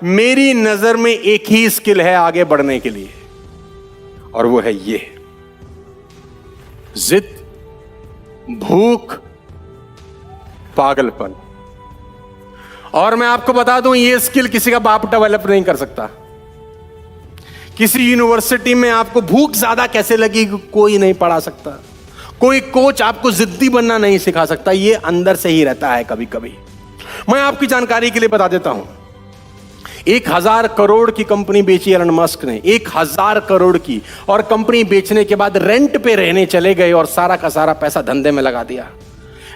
मेरी नजर में एक ही स्किल है आगे बढ़ने के लिए, और वो है ये जिद, भूख, पागलपन। और मैं आपको बता दूं, ये स्किल किसी का बाप डेवलप नहीं कर सकता। किसी यूनिवर्सिटी में आपको भूख ज्यादा कैसे लगी कोई नहीं पढ़ा सकता। कोई कोच आपको जिद्दी बनना नहीं सिखा सकता। ये अंदर से ही रहता है कभी कभी। मैं आपकी जानकारी के लिए बता देता हूं, 1000 करोड़ की कंपनी बेची एलन मस्क ने, 1000 करोड़ की। और कंपनी बेचने के बाद रेंट पे रहने चले गए और सारा का सारा पैसा धंधे में लगा दिया।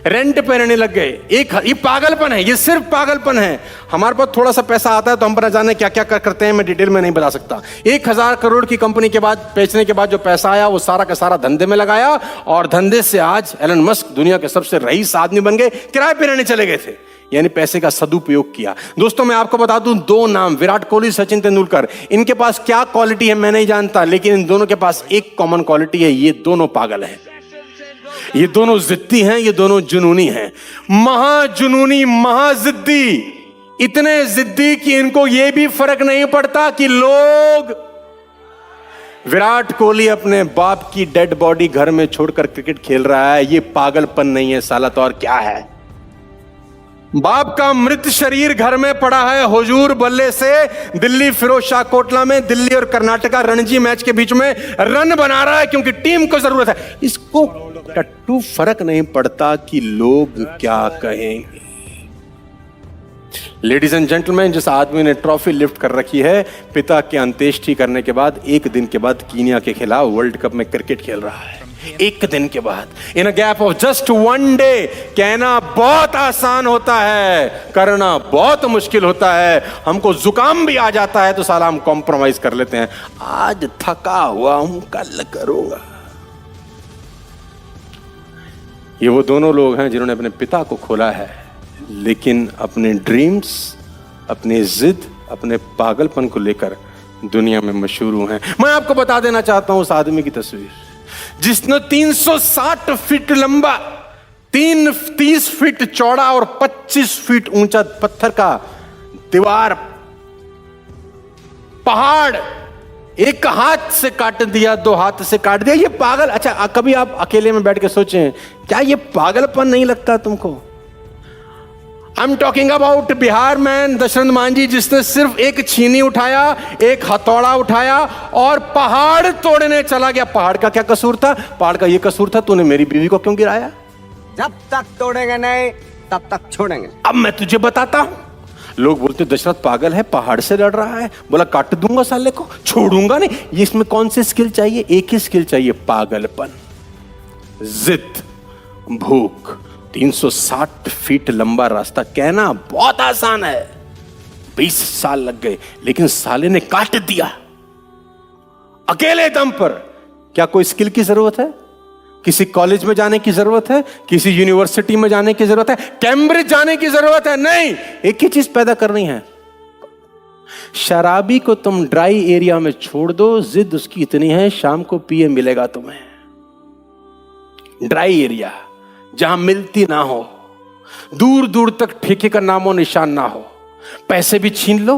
रेंट पे रहने लग गए। ये पागलपन है, ये सिर्फ पागलपन है। हमारे पास थोड़ा सा पैसा आता है तो हम पर जाने क्या क्या करते हैं, मैं डिटेल में नहीं बता सकता। 1000 करोड़ की कंपनी के बाद, बेचने के बाद जो पैसा आया वो सारा का सारा धंधे में लगाया, और धंधे से आज एलन मस्क दुनिया के सबसे रईस आदमी बन गए। किराए पे रहने चले गए थे, यानी पैसे का सदुपयोग किया। दोस्तों मैं आपको बता दूं, 2 नाम, विराट कोहली, सचिन तेंदुलकर, इनके पास क्या क्वालिटी है मैं नहीं जानता, लेकिन इन दोनों के पास एक कॉमन क्वालिटी है, ये दोनों पागल हैं। ये दोनों जिद्दी हैं, ये दोनों जुनूनी हैं। महाजुनूनी, महाजिद्दी, इतने जिद्दी कि इनको ये भी फर्क नहीं पड़ता कि लोग, विराट कोहली अपने बाप की डेड बॉडी घर में छोड़कर क्रिकेट खेल रहा है। ये पागलपन नहीं है साला, तो और क्या है? बाप का मृत शरीर घर में पड़ा है, हुजूर बल्ले से दिल्ली फिरोजशाह कोटला में दिल्ली और कर्नाटका रणजी मैच के बीच में रन बना रहा है क्योंकि टीम को जरूरत है। इसको टट्टू फर्क नहीं पड़ता कि लोग क्या कहेंगे। लेडीज एंड जेंटलमैन, जिस आदमी ने ट्रॉफी लिफ्ट कर रखी है, पिता के अंत्येष्टि करने के बाद 1 दिन के बाद कीनिया के खिलाफ वर्ल्ड कप में क्रिकेट खेल रहा है। 1 दिन के बाद, in a gap of just 1 day. कहना बहुत आसान होता है, करना बहुत मुश्किल होता है। हमको जुकाम भी आ जाता है तो साला हम कॉम्प्रोमाइज कर लेते हैं। आज थका हुआ हूं, कल करूंगा। ये वो दोनों लोग हैं जिन्होंने अपने पिता को खोला है, लेकिन अपने ड्रीम्स, अपनी जिद, अपने पागलपन को लेकर दुनिया में मशहूर हैं। मैं आपको बता देना चाहता हूं उस आदमी की तस्वीर, जिसने 360 फीट लंबा, 30 फीट चौड़ा और 25 फीट ऊंचा पत्थर का दीवार, पहाड़ एक हाथ से काट दिया, 2 हाथ से काट दिया। ये पागल। अच्छा, कभी आप अकेले में बैठ के सोचें, क्या ये पागलपन नहीं लगता तुमको? I am talking about Bihar man Dashrath Manjhi, जिसने सिर्फ एक छीनी उठाया, एक हथौड़ा उठाया और पहाड़ तोड़ने चला गया। पहाड़ का क्या कसूर था? पहाड़ का ये कसूर था, तूने मेरी बीवी को क्यों गिराया? जब तक तोड़ेंगे नहीं तब तक छोड़ेंगे। अब मैं तुझे बताता हूं। लोग बोलते दशरथ पागल है, पहाड़ से लड़ रहा है। बोला काट दूंगा साले को, छोड़ूंगा नहीं। ये इसमें कौन सी स्किल चाहिए? एक ही स्किल चाहिए, पागलपन, जिद, भूख। 360 फीट लंबा रास्ता, कहना बहुत आसान है, 20 साल लग गए, लेकिन साले ने काट दिया अकेले दम पर। क्या कोई स्किल की जरूरत है? किसी कॉलेज में जाने की जरूरत है? किसी यूनिवर्सिटी में जाने की जरूरत है? कैम्ब्रिज जाने की जरूरत है? नहीं, एक ही चीज पैदा करनी है। शराबी को तुम ड्राई एरिया में छोड़ दो, जिद उसकी इतनी है, शाम को पिए मिलेगा तुम्हें। ड्राई एरिया जहां मिलती ना हो, दूर दूर तक ठेके का नामो निशान ना हो, पैसे भी छीन लो,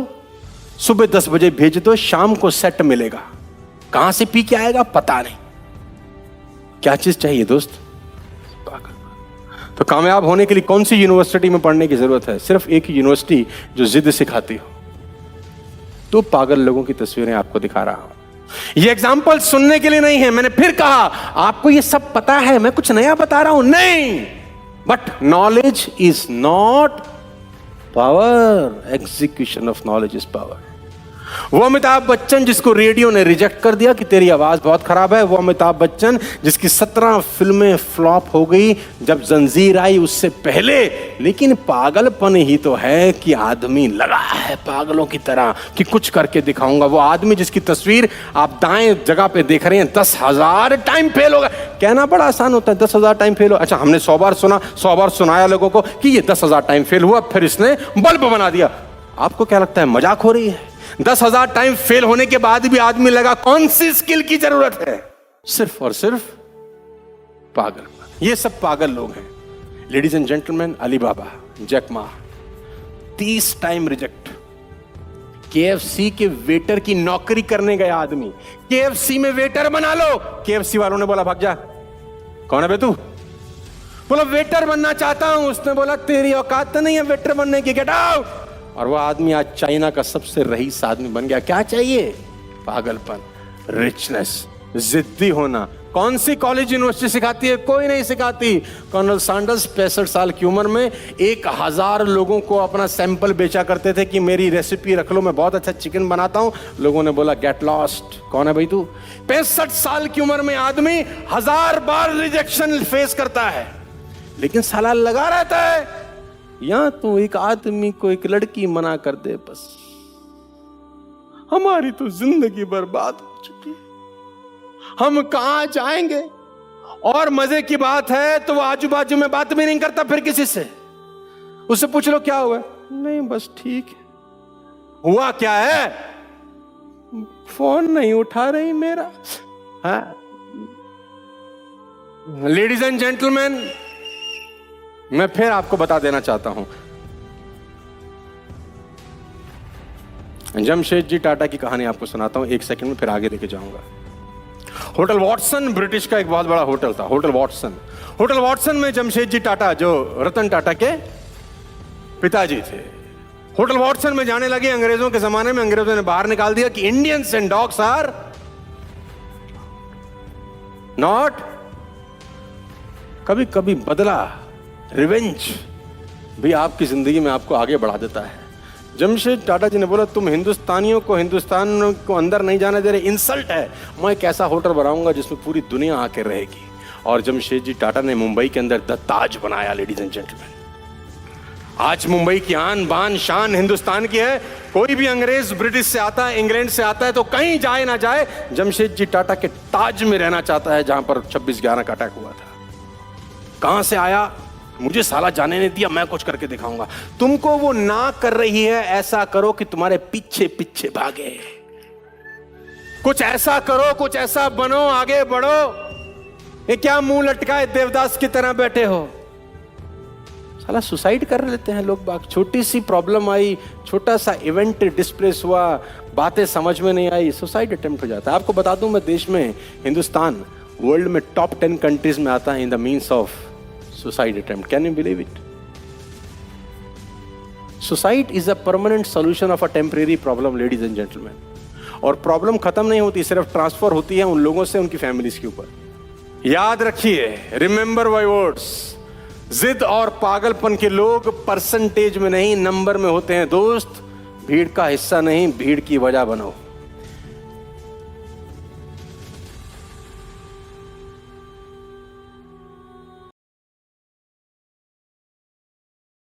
सुबह 10 बजे भेज दो, शाम को सेट मिलेगा। कहां से पी के आएगा पता नहीं। क्या चीज चाहिए दोस्त? तो कामयाब होने के लिए कौन सी यूनिवर्सिटी में पढ़ने की जरूरत है? सिर्फ एक यूनिवर्सिटी जो जिद सिखाती हो। तो पागल लोगों की तस्वीरें आपको दिखा रहा हूं। ये एग्जाम्पल सुनने के लिए नहीं है। मैंने फिर कहा, आपको ये सब पता है, मैं कुछ नया बता रहा हूं नहीं। But knowledge is not power, execution of knowledge is power. वो अमिताभ बच्चन जिसको रेडियो ने रिजेक्ट कर दिया कि तेरी आवाज बहुत खराब है, वो अमिताभ बच्चन जिसकी 17 फिल्में फ्लॉप हो गई जब जंजीर आई उससे पहले, लेकिन पागलपन ही तो है कि आदमी लगा है पागलों की तरह कि कुछ करके दिखाऊंगा। वो आदमी जिसकी तस्वीर आप दाएं जगह पे देख रहे हैं, 10,000 टाइम फेल होगा। कहना बड़ा आसान होता है, 10,000 टाइम फेल हो। अच्छा, हमने 100 बार सुना, 100 बार सुनाया लोगों को कि ये 10,000 टाइम फेल हुआ, फिर इसने बल्ब बना दिया। आपको क्या लगता है मजाक हो रही है? 10,000 टाइम फेल होने के बाद भी आदमी लगा। कौन सी स्किल की जरूरत है? सिर्फ और सिर्फ पागल। ये सब पागल लोग हैं। Ladies and gentleman, Alibaba, Jack Ma 30 time reject, KFC के वेटर की नौकरी करने गया आदमी, KFC में वेटर बना लो। KFC वालों ने बोला भाग जा। कौन है बे तू? बोला वेटर बनना चाहता हूं। उसने बोला तेरी औकात तो नहीं है वेटर बनने की, गेट आउट। और वो आदमी आज चाइना का सबसे रईस आदमी बन गया। क्या चाहिए? पागलपन, रिचनेस, जिद्दी होना। कौन सी कॉलेज यूनिवर्सिटी सिखाती है? कोई नहीं सिखाती। कर्नल सैंडर्स 65 साल की उम्र में 1000 लोगों को अपना सैंपल बेचा करते थे कि मेरी रेसिपी रख लो, मैं बहुत अच्छा चिकन बनाता हूं। लोगों ने बोला गेट लॉस्ट। कौन है भाई तू? 65 साल की उम्र में आदमी 1000 बार रिजेक्शन फेस करता है, लेकिन साला लगा रहता है। यहां तो एक आदमी को एक लड़की मना कर दे, बस हमारी तो जिंदगी बर्बाद हो चुकी है, हम कहां जाएंगे। और मजे की बात है तो वो आजू बाजू में बात भी नहीं करता फिर किसी से। उससे पूछ लो क्या हुआ? नहीं बस ठीक है। हुआ क्या है? फोन नहीं उठा रही मेरा। लेडीज एंड जेंटलमैन, मैं फिर आपको बता देना चाहता हूं, जमशेदजी टाटा की कहानी आपको सुनाता हूं 1 सेकंड में, फिर आगे लेके जाऊंगा। होटल वॉटसन ब्रिटिश का एक बहुत बड़ा होटल था, होटल वॉटसन। होटल वॉटसन में जमशेदजी टाटा जो रतन टाटा के पिताजी थे, होटल वॉटसन में जाने लगे अंग्रेजों के जमाने में। अंग्रेजों ने बाहर निकाल दिया कि Indians and dogs are not. कभी कभी बदला, रिवेंज भी आपकी जिंदगी में आपको आगे बढ़ा देता है। जमशेद टाटा जी ने बोला तुम हिंदुस्तानियों को हिंदुस्तान को अंदर नहीं जाने दे रहे, इंसल्ट है। मैं एक ऐसा होटल बनाऊंगा जिसमें पूरी दुनिया आके रहेगी। और जमशेद जी टाटा ने मुंबई के अंदर द ताज बनाया। लेडीज एंड जेंटलमैन, आज मुंबई की आन बान शान हिंदुस्तान की है। कोई भी अंग्रेज ब्रिटिश से आता है, इंग्लैंड से आता है, तो कहीं जाए ना जाए जमशेद जी टाटा के ताज में रहना चाहता है, जहां पर 26/11 का अटैक हुआ था। कहां से आया? मुझे साला जाने नहीं दिया, मैं कुछ करके दिखाऊंगा। तुमको वो ना कर रही है, ऐसा करो कि तुम्हारे पीछे पीछे भागे। कुछ ऐसा करो, कुछ ऐसा बनो, आगे बढ़ो। ये क्या मुंह लटकाए देवदास की तरह बैठे हो? साला सुसाइड कर लेते हैं लोग बाग। छोटी सी प्रॉब्लम आई, छोटा सा इवेंट डिस्प्लेस हुआ, बातें समझ में नहीं आई, सुसाइड अटेम्प्ट हो जाता है। आपको बता दूं, मैं देश में, हिंदुस्तान वर्ल्ड में टॉप 10 कंट्रीज में आता है in the means of suicide attempt. Can you believe it? Suicide is a permanent solution of a temporary problem, ladies and gentlemen. और प्रॉब्लम खत्म नहीं होती, सिर्फ ट्रांसफर होती है उन लोगों से उनकी फैमिलीज के ऊपर। याद रखिए, रिमेंबर माय वर्ड्स, जिद और पागलपन के लोग परसेंटेज में नहीं नंबर में होते हैं दोस्त। भीड़ का हिस्सा नहीं, भीड़ की वजह बनो।